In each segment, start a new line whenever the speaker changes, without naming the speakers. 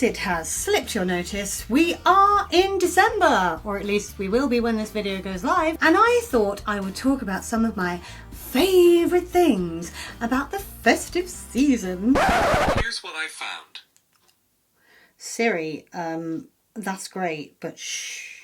case it has slipped your notice, we are in December, or at least we will be when this video goes live, and I thought I would talk about some of my favourite things about the festive season.
Here's what I found.
Siri, that's great, but shh.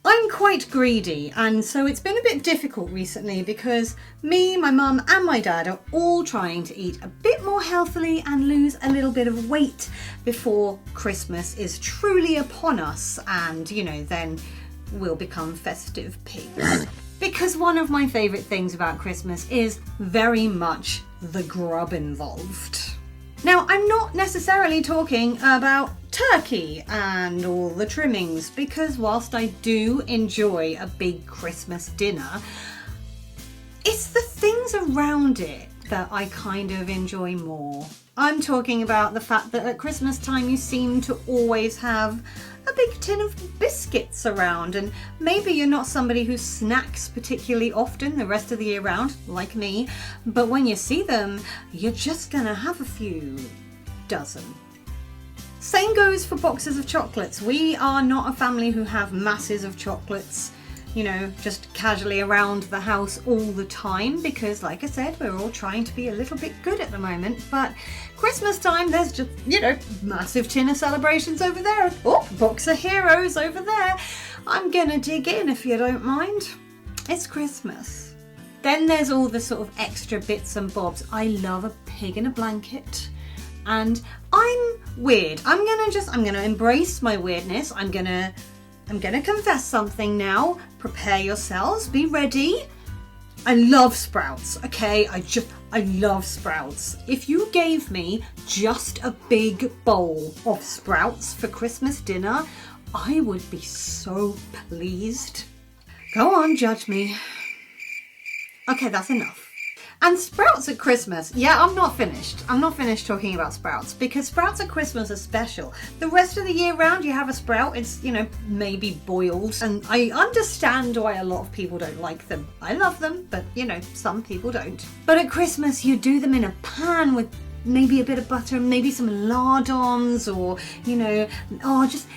I'm quite greedy, and so it's been a bit difficult recently because me, my mum and my dad are all trying to eat a bit more healthily and lose a little bit of weight before Christmas is truly upon us, and you know, then we'll become festive pigs. Because one of my favourite things about Christmas is very much the grub involved. Now, I'm not necessarily talking about turkey and all the trimmings, because whilst I do enjoy a big Christmas dinner, it's the things around it that I kind of enjoy more. I'm talking about the fact that at Christmas time you seem to always have a big tin of biscuits around, and maybe you're not somebody who snacks particularly often the rest of the year round, like me, but when you see them, you're just gonna have a few dozen. Same goes for boxes of chocolates. We are not a family who have masses of chocolates, you know, just casually around the house all the time, because like I said, we're all trying to be a little bit good at the moment. But Christmas time, there's just, you know, massive tin of celebrations over there. Oh, box of heroes over there. I'm gonna dig in if you don't mind. It's Christmas. Then there's all the sort of extra bits and bobs. I love a pig in a blanket. And I'm weird. I'm gonna embrace my weirdness. I'm gonna confess something now. Prepare yourselves, be ready. I love sprouts, okay? I love sprouts. If you gave me just a big bowl of sprouts for Christmas dinner, I would be so pleased. Go on, judge me. Okay, that's enough. And sprouts at Christmas, yeah, I'm not finished talking about sprouts, because sprouts at Christmas are special. The rest of the year round you have a sprout, it's, you know, maybe boiled, and I understand why a lot of people don't like them. I love them, but you know, some people don't. But at Christmas you do them in a pan with maybe a bit of butter and maybe some lardons, or, you know, oh, just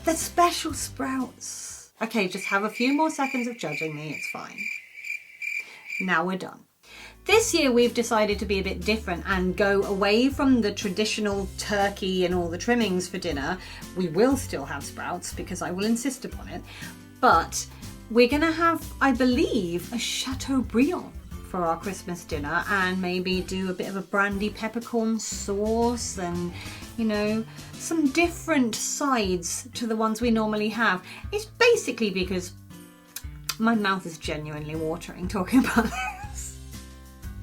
the special sprouts. Okay, just have a few more seconds of judging me, it's fine. Now we're done. This year we've decided to be a bit different and go away from the traditional turkey and all the trimmings for dinner. We will still have sprouts because I will insist upon it, but we're gonna have, I believe, a Chateaubriand for our Christmas dinner, and maybe do a bit of a brandy peppercorn sauce and, you know, some different sides to the ones we normally have. It's basically because my mouth is genuinely watering talking about this.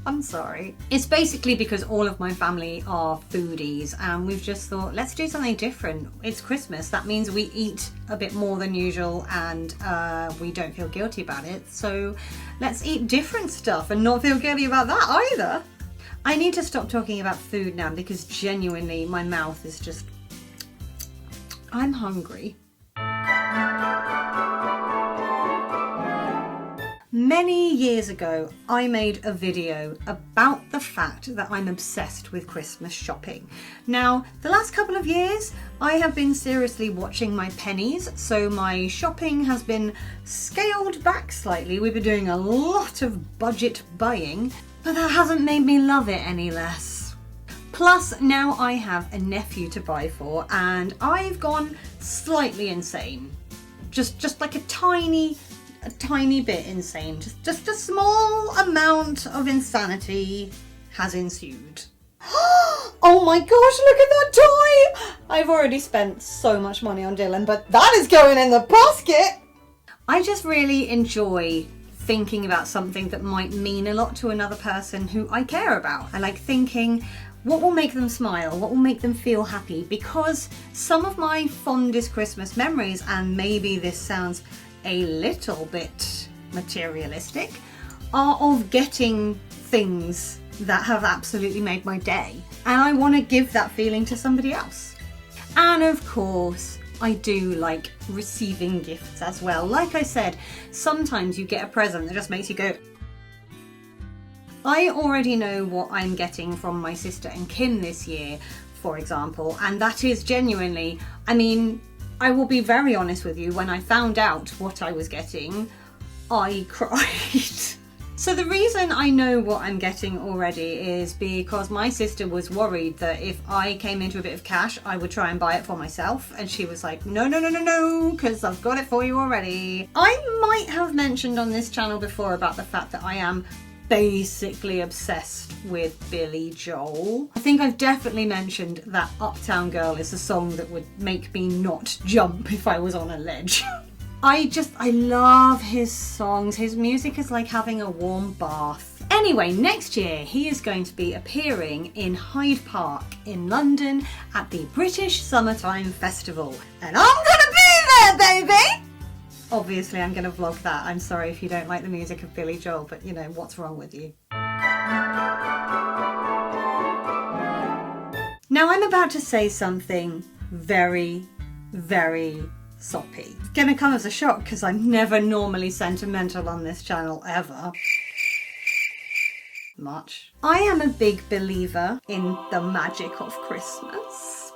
I'm sorry. It's basically because all of my family are foodies, and we've just thought, let's do something different. It's Christmas. That means we eat a bit more than usual, and we don't feel guilty about it. So let's eat different stuff and not feel guilty about that either. I need to stop talking about food now, because genuinely my mouth is just... I'm hungry. Many years ago, I made a video about the fact that I'm obsessed with Christmas shopping. Now, the last couple of years, I have been seriously watching my pennies, so my shopping has been scaled back slightly. We've been doing a lot of budget buying, but that hasn't made me love it any less. Plus, now I have a nephew to buy for, and I've gone slightly insane. Just like a tiny bit insane. Just a small amount of insanity has ensued. Oh my gosh, look at that toy! I've already spent so much money on Dylan, but that is going in the basket! I just really enjoy thinking about something that might mean a lot to another person who I care about. I like thinking, what will make them smile? What will make them feel happy? Because some of my fondest Christmas memories, and maybe this sounds a little bit materialistic, are of getting things that have absolutely made my day, and I want to give that feeling to somebody else. And of course, I do like receiving gifts as well. Like I said, sometimes you get a present that just makes you go, I already know what I'm getting from my sister and Kim this year, for example, and that is genuinely, I mean, I will be very honest with you, when I found out what I was getting, I cried. So the reason I know what I'm getting already is because my sister was worried that if I came into a bit of cash, I would try and buy it for myself. And she was like, no, because I've got it for you already. I might have mentioned on this channel before about the fact that I am basically obsessed with Billy Joel. I think I've definitely mentioned that Uptown Girl is a song that would make me not jump if I was on a ledge. I love his songs. His music is like having a warm bath. Anyway, next year he is going to be appearing in Hyde Park in London at the British Summertime Festival. And I'm gonna be there, baby! Obviously I'm gonna vlog that. I'm sorry if you don't like the music of Billy Joel, but you know, what's wrong with you? Now I'm about to say something very, very soppy. It's gonna come as a shock because I'm never normally sentimental on this channel ever. Much. I am a big believer in the magic of Christmas.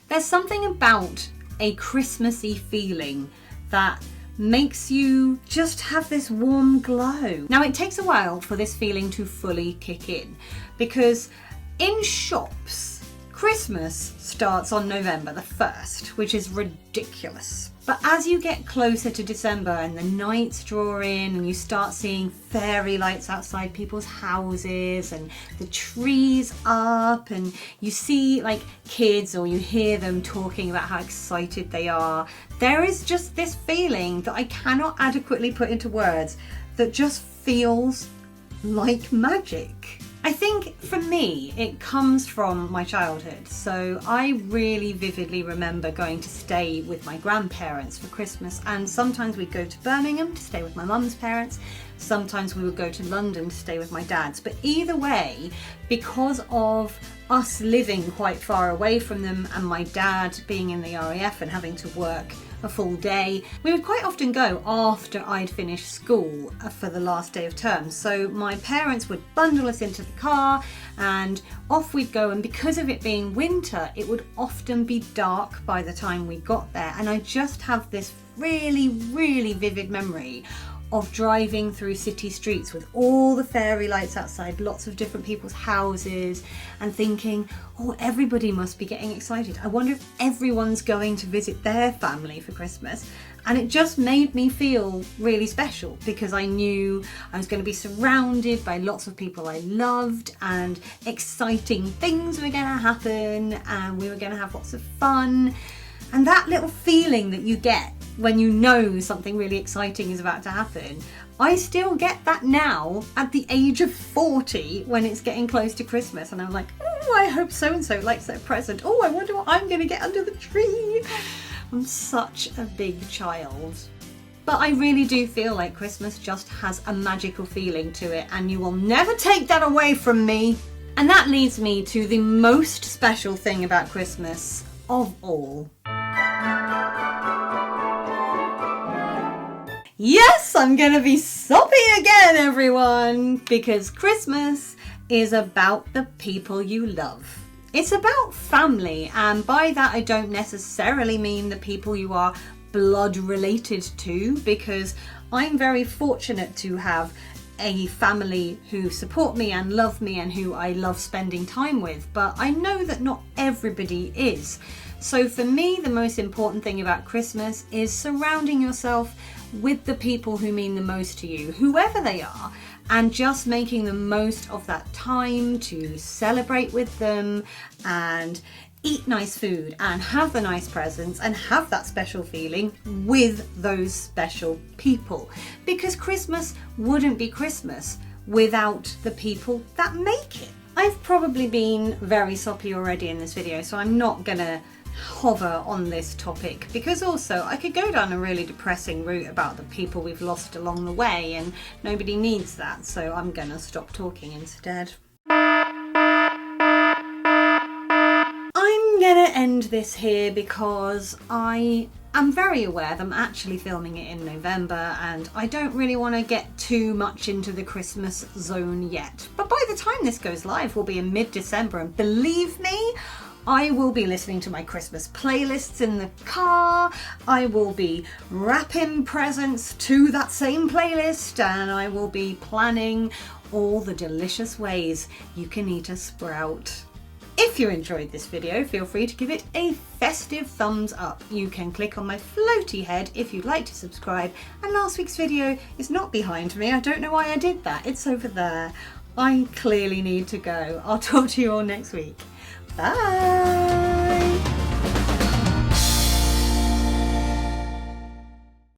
There's something about a Christmassy feeling that makes you just have this warm glow. Now it takes a while for this feeling to fully kick in because in shops, Christmas starts on November the 1st, which is ridiculous. But as you get closer to December and the nights draw in and you start seeing fairy lights outside people's houses and the trees up and you see like kids or you hear them talking about how excited they are, there is just this feeling that I cannot adequately put into words that just feels like magic. I think for me, it comes from my childhood. So I really vividly remember going to stay with my grandparents for Christmas, and sometimes we'd go to Birmingham to stay with my mum's parents. Sometimes we would go to London to stay with my dad's. But either way, because of us living quite far away from them and my dad being in the RAF and having to work a full day, we would quite often go after I'd finished school for the last day of term. So my parents would bundle us into the car and off we'd go, and because of it being winter, it would often be dark by the time we got there. And I just have this really, really vivid memory of driving through city streets with all the fairy lights outside lots of different people's houses and thinking, oh, everybody must be getting excited. I wonder if everyone's going to visit their family for Christmas. And it just made me feel really special because I knew I was going to be surrounded by lots of people I loved and exciting things were going to happen and we were going to have lots of fun. And that little feeling that you get when you know something really exciting is about to happen, I still get that now at the age of 40 when it's getting close to Christmas and I'm like, oh, I hope so-and-so likes their present. Oh, I wonder what I'm going to get under the tree. I'm such a big child. But I really do feel like Christmas just has a magical feeling to it and you will never take that away from me. And that leads me to the most special thing about Christmas of all. Yes, I'm gonna be soppy again, everyone, because Christmas is about the people you love. It's about family, and by that I don't necessarily mean the people you are blood related to, because I'm very fortunate to have a family who support me and love me and who I love spending time with, but I know that not everybody is. So for me, the most important thing about Christmas is surrounding yourself with the people who mean the most to you, whoever they are, and just making the most of that time to celebrate with them and eat nice food and have the nice presents and have that special feeling with those special people. Because Christmas wouldn't be Christmas without the people that make it. I've probably been very soppy already in this video, so I'm not gonna hover on this topic because also I could go down a really depressing route about the people we've lost along the way and nobody needs that, so I'm gonna stop talking instead. I'm gonna end this here because I I'm very aware that I'm actually filming it in November and I don't really want to get too much into the Christmas zone yet. But by the time this goes live, we'll be in mid-December, and believe me, I will be listening to my Christmas playlists in the car. I will be wrapping presents to that same playlist, and I will be planning all the delicious ways you can eat a sprout. If you enjoyed this video, feel free to give it a festive thumbs up. You can click on my floaty head if you'd like to subscribe. And last week's video is not behind me. I don't know why I did that. It's over there. I clearly need to go. I'll talk to you all next week. Bye!